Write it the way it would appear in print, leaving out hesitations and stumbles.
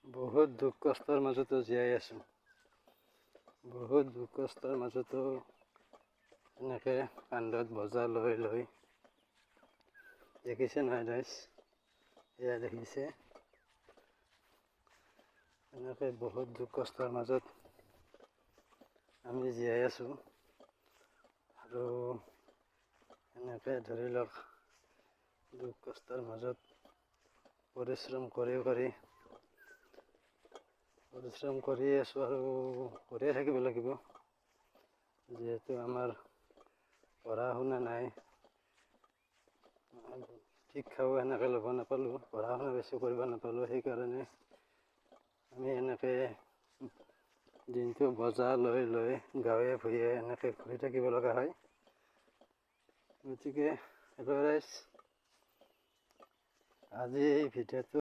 বহুত দুখ কষ্টৰ মাজতো জীয়াই আছোঁ। বহুত দুখ কষ্টৰ মাজতো এনেকৈ কান্ধত বজা লৈ লৈ দেখিছে নহয় গাইজ, এয়া দেখিছে, এনেকৈ বহুত দুখ কষ্টৰ মাজত আমি জীয়াই আছোঁ। আৰু এনেকৈ ধৰি লওক দুখ কষ্টৰ মাজত পৰিশ্ৰম কৰি আছোঁ আৰু কৰিয়ে থাকিব লাগিব। যিহেতু আমাৰ পঢ়া শুনা নাই, শিক্ষাও এনেকৈ ল'ব নাপালোঁ, পঢ়া শুনা বেছি কৰিব নাপালোঁ, সেইকাৰণে আমি এনেকৈ দিনটো বজা লৈ লৈ গাঁৱে ভূঞে এনেকৈ ঘূৰি থাকিব লগা হয়। গতিকে আজি এই ভিডিঅ'টো